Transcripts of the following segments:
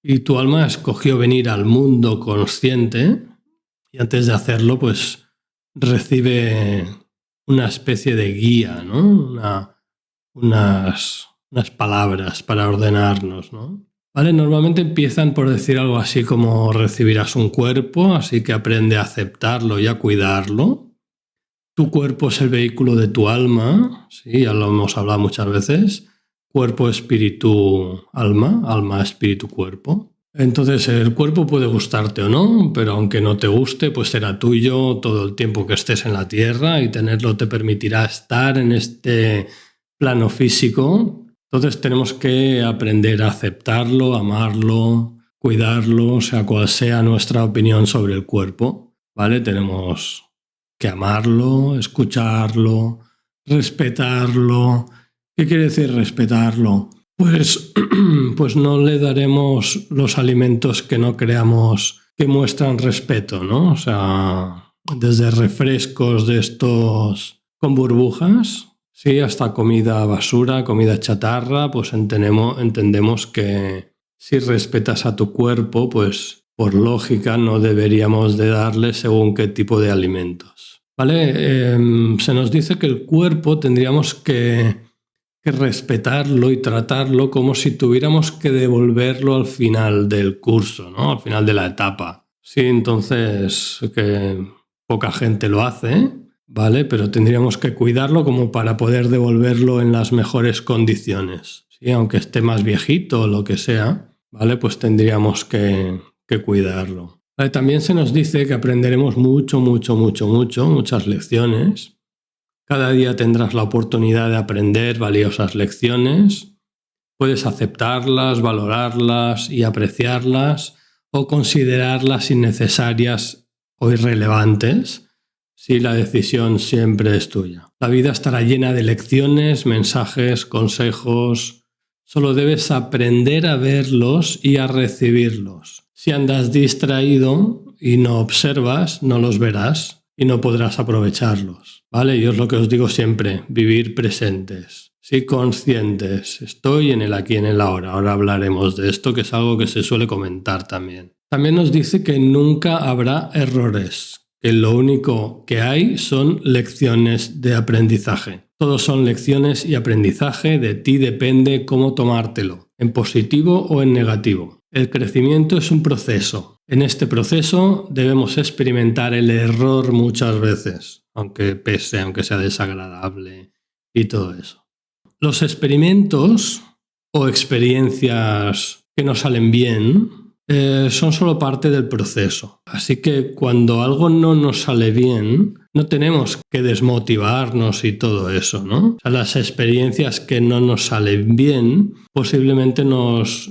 y tu alma escogió venir al mundo consciente y antes de hacerlo pues recibe una especie de guía, ¿no? Unas palabras para ordenarnos, ¿no? ¿Vale? Normalmente empiezan por decir algo así como recibirás un cuerpo, así que aprende a aceptarlo y a cuidarlo. Tu cuerpo es el vehículo de tu alma, sí, ya lo hemos hablado muchas veces. Cuerpo, espíritu, alma, alma, espíritu, cuerpo. Entonces el cuerpo puede gustarte o no, pero aunque no te guste, pues será tuyo todo el tiempo que estés en la Tierra y tenerlo te permitirá estar en este plano físico. Entonces tenemos que aprender a aceptarlo, amarlo, cuidarlo, sea cual sea nuestra opinión sobre el cuerpo, ¿vale? Tenemos que amarlo, escucharlo, respetarlo. ¿Qué quiere decir respetarlo? Pues no le daremos los alimentos que no creamos que muestran respeto, ¿no? O sea, desde refrescos de estos con burbujas, sí, hasta comida basura, comida chatarra, pues entendemos que si respetas a tu cuerpo, pues por lógica no deberíamos de darle según qué tipo de alimentos. ¿Vale? Se nos dice que el cuerpo tendríamos que respetarlo y tratarlo como si tuviéramos que devolverlo al final del curso, ¿no? Al final de la etapa. Sí, entonces que poca gente lo hace, ¿vale? Pero tendríamos que cuidarlo como para poder devolverlo en las mejores condiciones. Sí, aunque esté más viejito o lo que sea, ¿vale? Pues tendríamos que cuidarlo. ¿Vale? También se nos dice que aprenderemos muchas lecciones. Cada día tendrás la oportunidad de aprender valiosas lecciones. Puedes aceptarlas, valorarlas y apreciarlas o considerarlas innecesarias o irrelevantes. Si la decisión siempre es tuya. La vida estará llena de lecciones, mensajes, consejos. Solo debes aprender a verlos y a recibirlos. Si andas distraído y no observas, no los verás y no podrás aprovecharlos. ¿Vale? Yo es lo que os digo siempre, vivir presentes. Sí, conscientes. Estoy en el aquí, en el ahora. Ahora hablaremos de esto, que es algo que se suele comentar también. También nos dice que nunca habrá errores, que lo único que hay son lecciones de aprendizaje. Todos son lecciones y aprendizaje, de ti depende cómo tomártelo, en positivo o en negativo. El crecimiento es un proceso. En este proceso debemos experimentar el error muchas veces, aunque pese, aunque sea desagradable y todo eso. Los experimentos o experiencias que no salen bien son solo parte del proceso. Así que cuando algo no nos sale bien, no tenemos que desmotivarnos y todo eso, ¿no? O sea, las experiencias que no nos salen bien posiblemente nos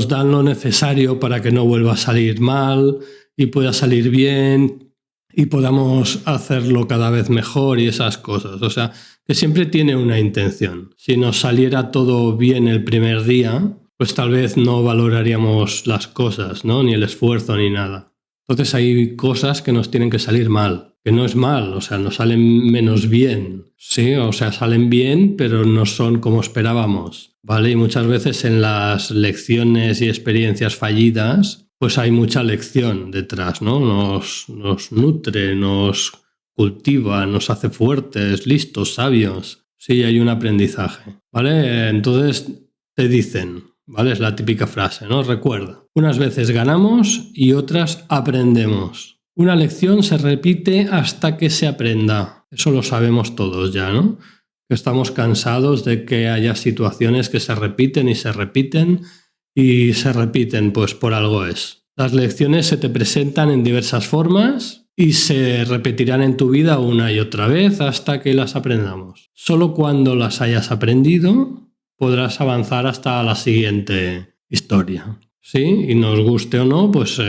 dan lo necesario para que no vuelva a salir mal y pueda salir bien y podamos hacerlo cada vez mejor y esas cosas. O sea, que siempre tiene una intención. Si nos saliera todo bien el primer día, pues tal vez no valoraríamos las cosas, ¿no? Ni el esfuerzo ni nada. Entonces hay cosas que nos tienen que salir mal, que no es mal, o sea, nos salen menos bien, sí, o sea, salen bien, pero no son como esperábamos, ¿vale? Y muchas veces en las lecciones y experiencias fallidas, pues hay mucha lección detrás, ¿no? Nos nutre, nos cultiva, nos hace fuertes, listos, sabios. Sí, hay un aprendizaje, ¿vale? Entonces te dicen, ¿vale? Es la típica frase, ¿no? Recuerda, unas veces ganamos y otras aprendemos. Una lección se repite hasta que se aprenda. Eso lo sabemos todos ya, ¿no? Que estamos cansados de que haya situaciones que se repiten y se repiten y se repiten, pues por algo es. Las lecciones se te presentan en diversas formas y se repetirán en tu vida una y otra vez hasta que las aprendamos. Solo cuando las hayas aprendido podrás avanzar hasta la siguiente historia. Sí, y nos guste o no, pues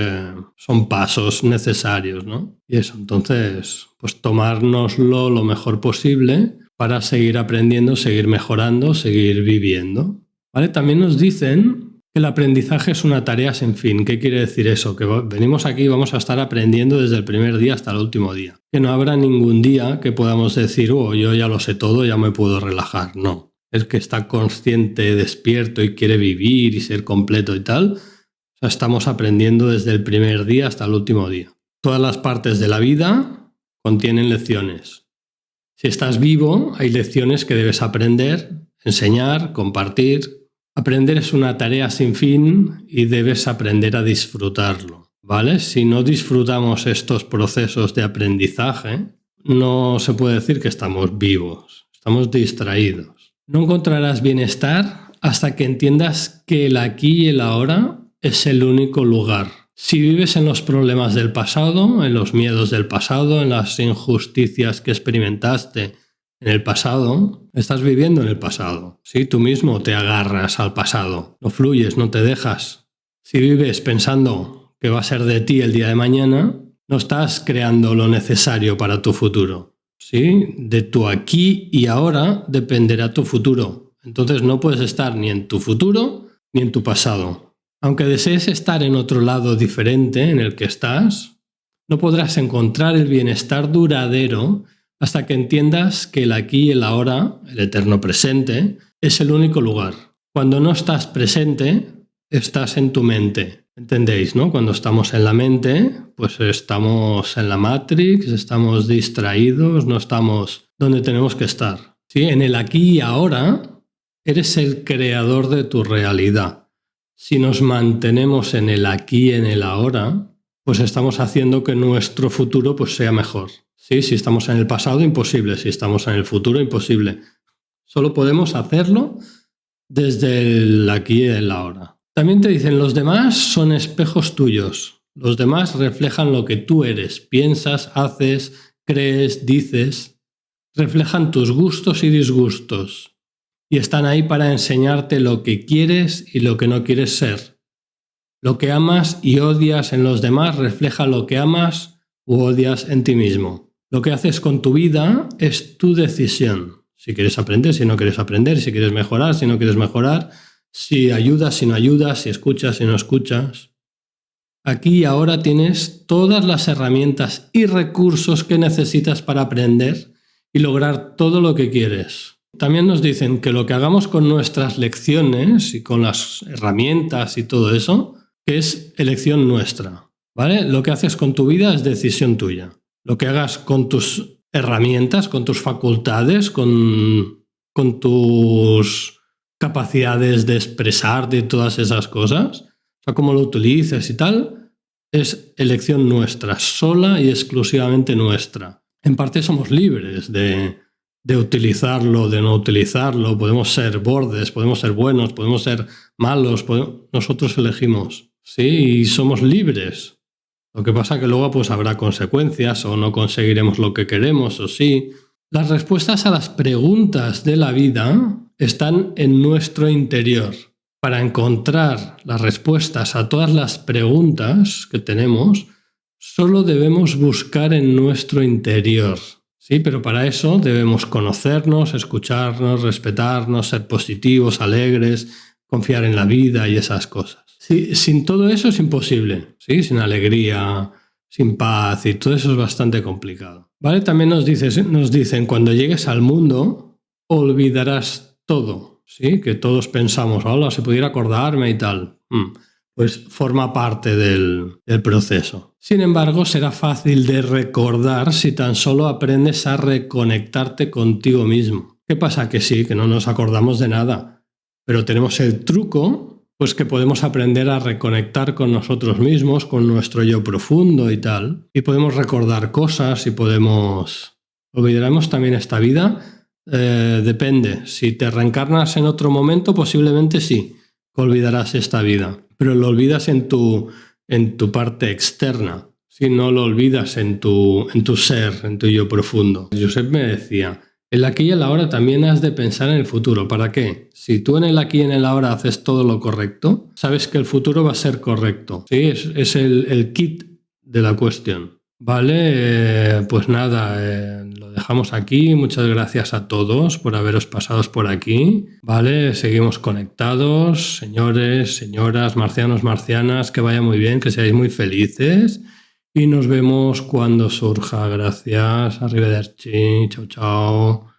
son pasos necesarios, ¿no? Y eso, entonces, pues tomárnoslo lo mejor posible para seguir aprendiendo, seguir mejorando, seguir viviendo. ¿Vale? También nos dicen que el aprendizaje es una tarea sin fin. ¿Qué quiere decir eso? Que venimos aquí y vamos a estar aprendiendo desde el primer día hasta el último día. Que no habrá ningún día que podamos decir, oh, yo ya lo sé todo, ya me puedo relajar. No. El que está consciente, despierto y quiere vivir y ser completo y tal, o sea, estamos aprendiendo desde el primer día hasta el último día. Todas las partes de la vida contienen lecciones. Si estás vivo, hay lecciones que debes aprender, enseñar, compartir. Aprender es una tarea sin fin y debes aprender a disfrutarlo, ¿vale? Si no disfrutamos estos procesos de aprendizaje, no se puede decir que estamos vivos, estamos distraídos. No encontrarás bienestar hasta que entiendas que el aquí y el ahora es el único lugar. Si vives en los problemas del pasado, en los miedos del pasado, en las injusticias que experimentaste en el pasado, estás viviendo en el pasado. ¿Sí? Tú mismo te agarras al pasado, no fluyes, no te dejas. Si vives pensando que va a ser de ti el día de mañana, no estás creando lo necesario para tu futuro. ¿Sí? De tu aquí y ahora dependerá tu futuro. Entonces no puedes estar ni en tu futuro ni en tu pasado. Aunque desees estar en otro lado diferente en el que estás, no podrás encontrar el bienestar duradero hasta que entiendas que el aquí y el ahora, el eterno presente, es el único lugar. Cuando no estás presente, estás en tu mente. ¿Entendéis, no? Cuando estamos en la mente, pues estamos en la Matrix, estamos distraídos, no estamos donde tenemos que estar. ¿Sí? En el aquí y ahora, eres el creador de tu realidad. Si nos mantenemos en el aquí y en el ahora, pues estamos haciendo que nuestro futuro pues sea mejor. ¿Sí? Si estamos en el pasado, imposible. Si estamos en el futuro, imposible. Solo podemos hacerlo desde el aquí y el ahora. También te dicen, los demás son espejos tuyos. Los demás reflejan lo que tú eres. Piensas, haces, crees, dices. Reflejan tus gustos y disgustos. Y están ahí para enseñarte lo que quieres y lo que no quieres ser. Lo que amas y odias en los demás refleja lo que amas u odias en ti mismo. Lo que haces con tu vida es tu decisión. Si quieres aprender, si no quieres aprender, si quieres mejorar, si no quieres mejorar, si ayudas, si no ayudas, si escuchas, si no escuchas. Aquí y ahora tienes todas las herramientas y recursos que necesitas para aprender y lograr todo lo que quieres. También nos dicen que lo que hagamos con nuestras lecciones y con las herramientas y todo eso, que es elección nuestra, ¿vale? Lo que haces con tu vida es decisión tuya. Lo que hagas con tus herramientas, con tus facultades, con tus capacidades de expresarte y todas esas cosas, o sea, cómo lo utilices y tal, es elección nuestra, sola y exclusivamente nuestra. En parte somos libres de utilizarlo, de no utilizarlo, podemos ser bordes, podemos ser buenos, podemos ser malos, nosotros elegimos, ¿sí? Y somos libres. Lo que pasa que luego pues habrá consecuencias o no conseguiremos lo que queremos o sí. Las respuestas a las preguntas de la vida están en nuestro interior. Para encontrar las respuestas a todas las preguntas que tenemos, solo debemos buscar en nuestro interior. Sí, pero para eso debemos conocernos, escucharnos, respetarnos, ser positivos, alegres, confiar en la vida y esas cosas. Sí, sin todo eso es imposible, ¿sí? Sin alegría, sin paz y todo eso es bastante complicado. ¿Vale? También nos dicen, cuando llegues al mundo, olvidarás todo, ¿sí? Que todos pensamos, hola, si pudiera acordarme y tal. Pues forma parte del proceso. Sin embargo, será fácil de recordar si tan solo aprendes a reconectarte contigo mismo. ¿Qué pasa? Que sí, que no nos acordamos de nada, pero tenemos el truco, pues que podemos aprender a reconectar con nosotros mismos, con nuestro yo profundo y tal, y podemos recordar cosas y podemos... ¿Olvidaremos también esta vida? Depende. Si te reencarnas en otro momento, posiblemente sí, que olvidarás esta vida. Pero lo olvidas en tu parte externa, si no lo olvidas en tu ser, en tu yo profundo. Josep me decía, el aquí y el ahora también has de pensar en el futuro. ¿Para qué? Si tú en el aquí y en el ahora haces todo lo correcto, sabes que el futuro va a ser correcto. ¿Sí? Es el kit de la cuestión. Vale, pues nada, lo dejamos aquí. Muchas gracias a todos por haberos pasado por aquí. Vale, seguimos conectados, señores, señoras, marcianos, marcianas, que vaya muy bien, que seáis muy felices y nos vemos cuando surja. Gracias, arrivederci, chao, chao.